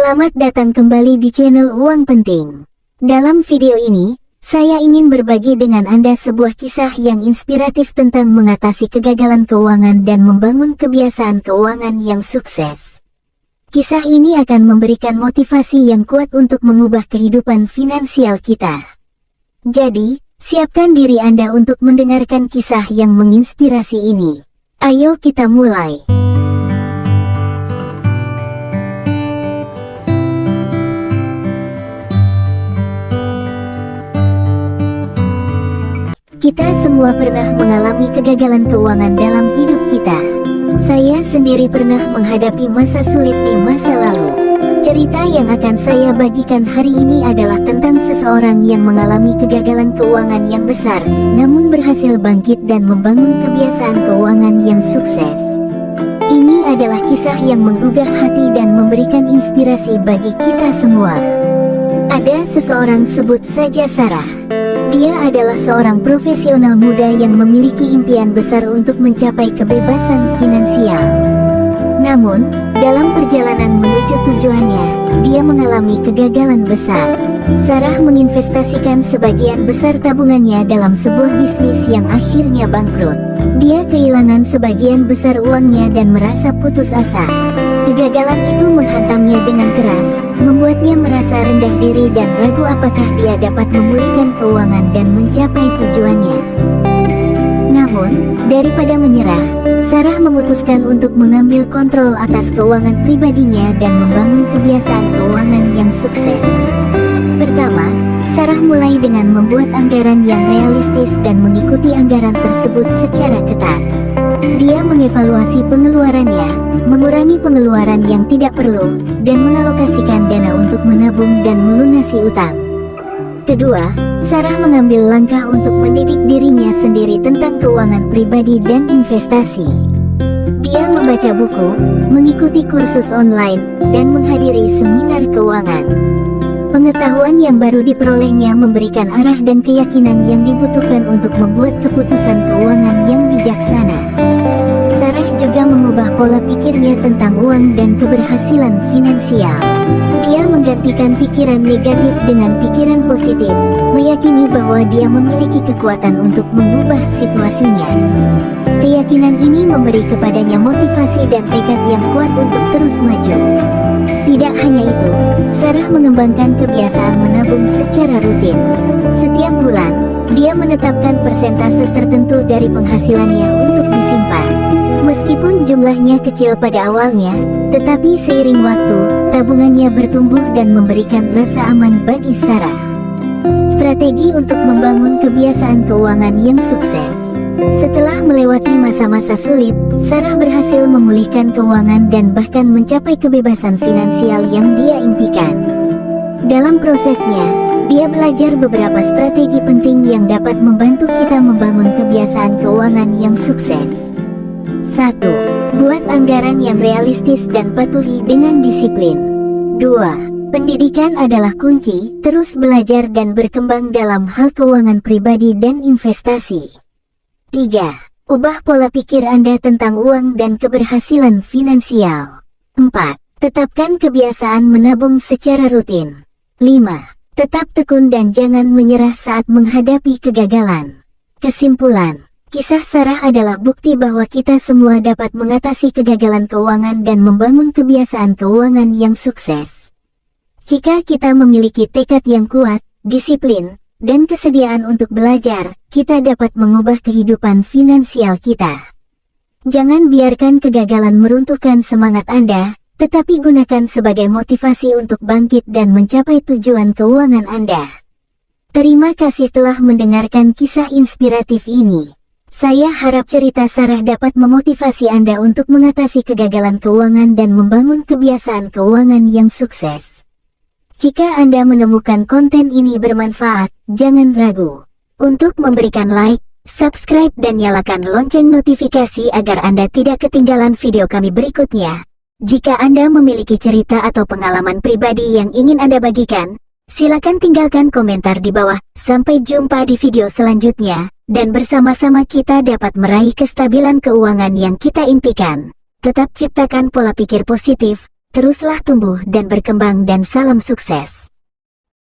Selamat datang kembali di channel Uang Penting. Dalam video ini, saya ingin berbagi dengan Anda sebuah kisah yang inspiratif tentang mengatasi kegagalan keuangan dan membangun kebiasaan keuangan yang sukses. Kisah ini akan memberikan motivasi yang kuat untuk mengubah kehidupan finansial kita. Jadi, siapkan diri Anda untuk mendengarkan kisah yang menginspirasi ini. Ayo kita mulai. Kita semua pernah mengalami kegagalan keuangan dalam hidup kita. Saya sendiri pernah menghadapi masa sulit di masa lalu. Cerita yang akan saya bagikan hari ini adalah tentang seseorang yang mengalami kegagalan keuangan yang besar, namun berhasil bangkit dan membangun kebiasaan keuangan yang sukses. Ini adalah kisah yang menggugah hati dan memberikan inspirasi bagi kita semua. Ada seseorang, sebut saja Sarah. Dia adalah seorang profesional muda yang memiliki impian besar untuk mencapai kebebasan finansial. Namun, dalam perjalanan menuju tujuannya, dia mengalami kegagalan besar. Sarah menginvestasikan sebagian besar tabungannya dalam sebuah bisnis yang akhirnya bangkrut. Dia kehilangan sebagian besar uangnya dan merasa putus asa. Kegagalan itu menghantamnya dengan keras, membuatnya merasa rendah diri dan ragu apakah dia dapat memulihkan keuangan dan mencapai tujuannya. Namun, daripada menyerah, Sarah memutuskan untuk mengambil kontrol atas keuangan pribadinya dan membangun kebiasaan keuangan yang sukses. Pertama, Sarah mulai dengan membuat anggaran yang realistis dan mengikuti anggaran tersebut secara ketat. Dia mengevaluasi pengeluarannya, mengurangi pengeluaran yang tidak perlu, dan mengalokasikan dana untuk menabung dan melunasi utang. Kedua, Sarah mengambil langkah untuk mendidik dirinya sendiri tentang keuangan pribadi dan investasi. Dia membaca buku, mengikuti kursus online, dan menghadiri seminar keuangan. Pengetahuan yang baru diperolehnya memberikan arah dan keyakinan yang dibutuhkan untuk membuat keputusan keuangan yang bijaksana. Sarah juga mengubah pola pikirnya tentang uang dan keberhasilan finansial. Dia menggantikan pikiran negatif dengan pikiran positif, meyakini bahwa dia memiliki kekuatan untuk mengubah situasinya. Keyakinan ini memberi kepadanya motivasi dan tekad yang kuat untuk terus maju. Tidak hanya itu, Sarah mengembangkan kebiasaan menabung secara rutin. Setiap bulan, dia menetapkan persentase tertentu dari penghasilannya untuk disimpan. Meskipun jumlahnya kecil pada awalnya, tetapi seiring waktu, tabungannya bertumbuh dan memberikan rasa aman bagi Sarah. Strategi untuk membangun kebiasaan keuangan yang sukses. Setelah melewati masa-masa sulit, Sarah berhasil memulihkan keuangan dan bahkan mencapai kebebasan finansial yang dia impikan. Dalam prosesnya, dia belajar beberapa strategi penting yang dapat membantu kita membangun kebiasaan keuangan yang sukses. 1. Buat anggaran yang realistis dan patuhi dengan disiplin. 2. Pendidikan adalah kunci, terus belajar dan berkembang dalam hal keuangan pribadi dan investasi. 3. Ubah pola pikir Anda tentang uang dan keberhasilan finansial. 4. Tetapkan kebiasaan menabung secara rutin. 5. Tetap tekun dan jangan menyerah saat menghadapi kegagalan. Kesimpulan, kisah Sarah adalah bukti bahwa kita semua dapat mengatasi kegagalan keuangan dan membangun kebiasaan keuangan yang sukses. Jika kita memiliki tekad yang kuat, disiplin, dan kesediaan untuk belajar, kita dapat mengubah kehidupan finansial kita. Jangan biarkan kegagalan meruntuhkan semangat Anda, tetapi gunakan sebagai motivasi untuk bangkit dan mencapai tujuan keuangan Anda. Terima kasih telah mendengarkan kisah inspiratif ini. Saya harap cerita Sarah dapat memotivasi Anda untuk mengatasi kegagalan keuangan dan membangun kebiasaan keuangan yang sukses. Jika Anda menemukan konten ini bermanfaat, jangan ragu untuk memberikan like, subscribe dan nyalakan lonceng notifikasi agar Anda tidak ketinggalan video kami berikutnya. Jika Anda memiliki cerita atau pengalaman pribadi yang ingin Anda bagikan, silakan tinggalkan komentar di bawah. Sampai jumpa di video selanjutnya, dan bersama-sama kita dapat meraih kestabilan keuangan yang kita impikan. Tetap ciptakan pola pikir positif, Teruslah tumbuh dan berkembang dan salam sukses.